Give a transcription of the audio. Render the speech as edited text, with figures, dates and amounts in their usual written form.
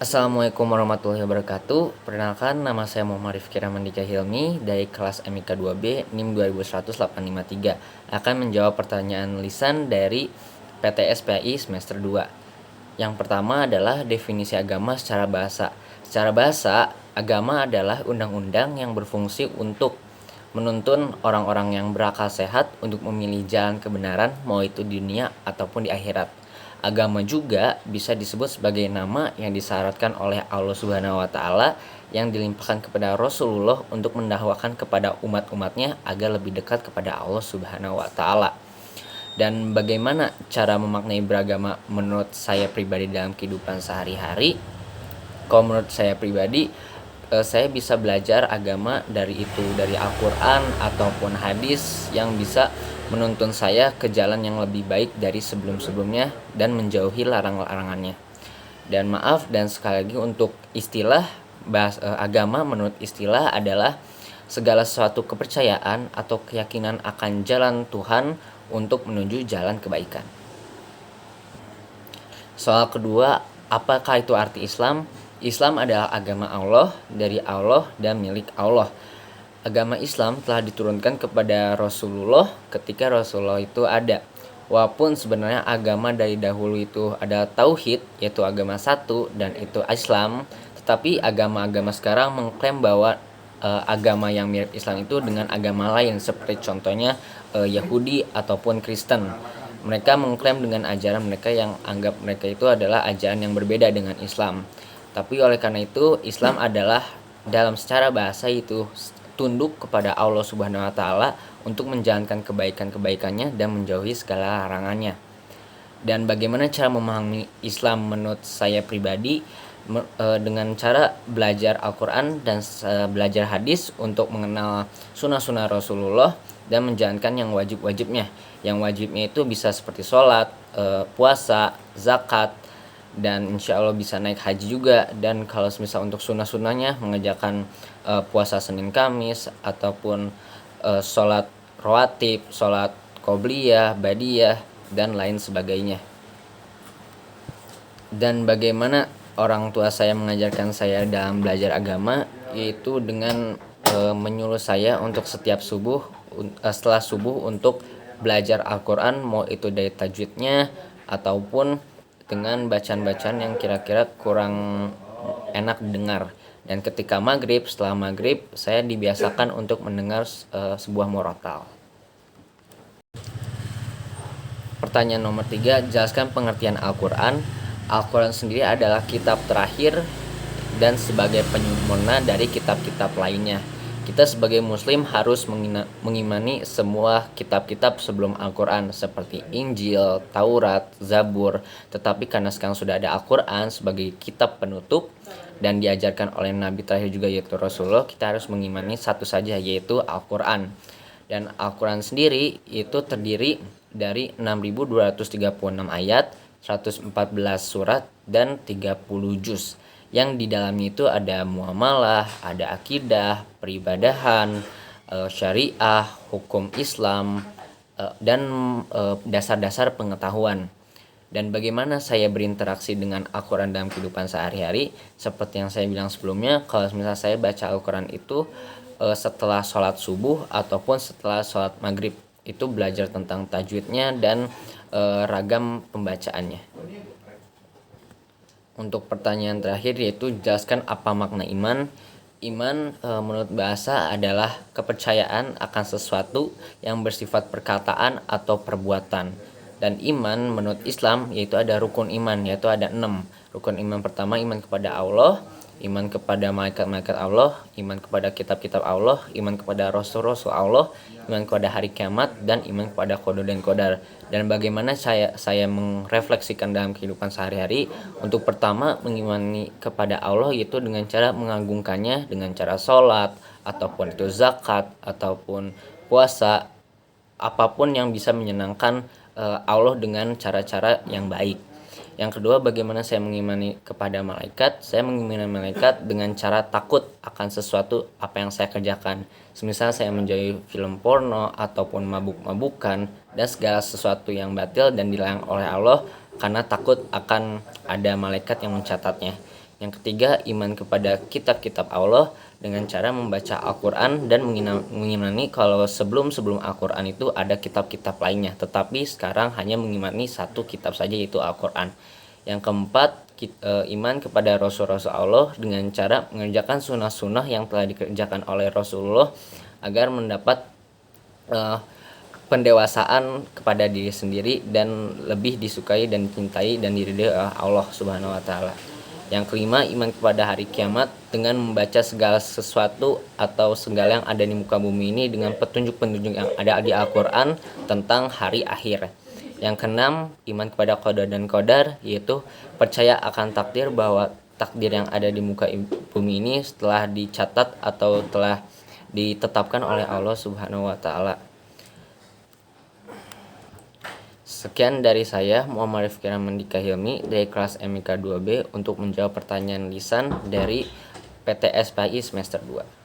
Assalamualaikum warahmatullahi wabarakatuh. Perkenalkan, nama saya Muhammad Rifki Ramandika Hilmi dari kelas MIK 2B NIM 21853. Akan menjawab pertanyaan lisan dari PTS PAI semester 2. Yang pertama adalah definisi agama secara bahasa. Secara bahasa, agama adalah undang-undang yang berfungsi untuk menuntun orang-orang yang berakal sehat untuk memilih jalan kebenaran, mau itu di dunia ataupun di akhirat. Agama juga bisa disebut sebagai nama yang disyaratkan oleh Allah Subhanahu wa taala yang dilimpahkan kepada Rasulullah untuk mendakwakan kepada umat-umatnya agar lebih dekat kepada Allah Subhanahu wa taala. Dan bagaimana cara memaknai beragama menurut saya pribadi dalam kehidupan sehari-hari? Kalau menurut saya pribadi, saya bisa belajar agama dari Al-Quran ataupun hadis yang bisa menuntun saya ke jalan yang lebih baik dari sebelum-sebelumnya dan menjauhi larang-larangannya. Dan maaf, dan sekali lagi untuk istilah agama menurut istilah adalah segala sesuatu kepercayaan atau keyakinan akan jalan Tuhan untuk menuju jalan kebaikan. Soal kedua, apakah itu arti Islam? Islam adalah agama Allah, dari Allah dan milik Allah. Agama Islam telah diturunkan kepada Rasulullah ketika Rasulullah itu ada. Walaupun sebenarnya agama dari dahulu itu ada tauhid, yaitu agama satu, dan itu Islam, tetapi agama-agama sekarang mengklaim bahwa agama yang mirip Islam itu dengan agama lain, seperti contohnya Yahudi ataupun Kristen. Mereka mengklaim dengan ajaran mereka yang anggap mereka itu adalah ajaran yang berbeda dengan Islam. Tapi oleh karena itu, Islam adalah dalam secara bahasa itu tunduk kepada Allah Subhanahu wa taala untuk menjalankan kebaikan-kebaikannya dan menjauhi segala larangannya. Dan bagaimana cara memahami Islam menurut saya pribadi? Dengan cara belajar Al-Quran dan belajar hadis untuk mengenal sunnah-sunnah Rasulullah dan menjalankan yang wajib-wajibnya. Yang wajibnya itu bisa seperti sholat, puasa, zakat, dan insya Allah bisa naik haji juga. Dan kalau misal untuk sunnah-sunnahnya mengerjakan puasa Senin Kamis ataupun sholat rawatib, sholat qobliyah, badiyah, dan lain sebagainya. Dan bagaimana orang tua saya mengajarkan saya dalam belajar agama, yaitu dengan menyuruh saya untuk setiap subuh, setelah subuh untuk belajar Al-Quran, mau itu dari tajwidnya ataupun dengan bacaan-bacaan yang kira-kira kurang enak didengar. Dan ketika maghrib, setelah maghrib saya dibiasakan untuk mendengar sebuah murotal. Pertanyaan nomor 3, jelaskan pengertian Al-Quran. Al-Quran sendiri adalah kitab terakhir dan sebagai penyempurna dari kitab-kitab lainnya. Kita sebagai muslim harus mengimani semua kitab-kitab sebelum Al-Quran seperti Injil, Taurat, Zabur. Tetapi karena sekarang sudah ada Al-Quran sebagai kitab penutup dan diajarkan oleh Nabi terakhir juga yaitu Rasulullah, kita harus mengimani satu saja yaitu Al-Quran. Dan Al-Quran sendiri itu terdiri dari 6.236 ayat, 114 surat, dan 30 juz. Yang di dalamnya itu ada muamalah, ada akidah, peribadahan, syariah, hukum Islam, dan dasar-dasar pengetahuan. Dan bagaimana saya berinteraksi dengan Al-Quran dalam kehidupan sehari-hari? Seperti yang saya bilang sebelumnya, kalau misalnya saya baca Al-Quran itu setelah sholat subuh ataupun setelah sholat maghrib, itu belajar tentang tajwidnya dan ragam pembacaannya. Untuk pertanyaan terakhir yaitu jelaskan apa makna iman. Iman menurut bahasa adalah kepercayaan akan sesuatu yang bersifat perkataan atau perbuatan. Dan iman menurut Islam yaitu ada rukun iman, yaitu ada 6. Rukun iman pertama iman kepada Allah, iman kepada malaikat-malaikat Allah, iman kepada kitab-kitab Allah, iman kepada rasul-rasul Allah, iman kepada hari kiamat, dan iman kepada qada dan qadar. Dan bagaimana saya merefleksikan dalam kehidupan sehari-hari? Untuk pertama, mengimani kepada Allah yaitu dengan cara mengagungkannya dengan cara sholat ataupun itu zakat ataupun puasa, apapun yang bisa menyenangkan Allah dengan cara-cara yang baik. Yang kedua, bagaimana saya mengimani kepada malaikat? Saya mengimani malaikat dengan cara takut akan sesuatu apa yang saya kerjakan. Semisal saya menjauhi film porno ataupun mabuk-mabukan dan segala sesuatu yang batil dan dilarang oleh Allah karena takut akan ada malaikat yang mencatatnya. Yang ketiga, iman kepada kitab-kitab Allah dengan cara membaca Al-Quran dan mengimani kalau sebelum Al-Quran itu ada kitab-kitab lainnya, tetapi sekarang hanya mengimani satu kitab saja, yaitu Al-Quran. Yang keempat, iman kepada Rasul-Rasul Allah dengan cara mengerjakan sunnah-sunnah yang telah dikerjakan oleh Rasulullah agar mendapat pendewasaan kepada diri sendiri dan lebih disukai dan dicintai dan diridhai Allah Subhanahu wa taala. Yang kelima, iman kepada hari kiamat dengan membaca segala sesuatu atau segala yang ada di muka bumi ini dengan petunjuk-petunjuk yang ada di Al-Quran tentang hari akhir. Yang keenam, iman kepada qada dan qadar, yaitu percaya akan takdir, bahwa takdir yang ada di muka bumi ini setelah dicatat atau telah ditetapkan oleh Allah Subhanahu wa taala. Sekian dari saya, Muhammad Rifki Ramandika Hilmi dari kelas MIK 2B untuk menjawab pertanyaan lisan dari PTS PAI semester 2.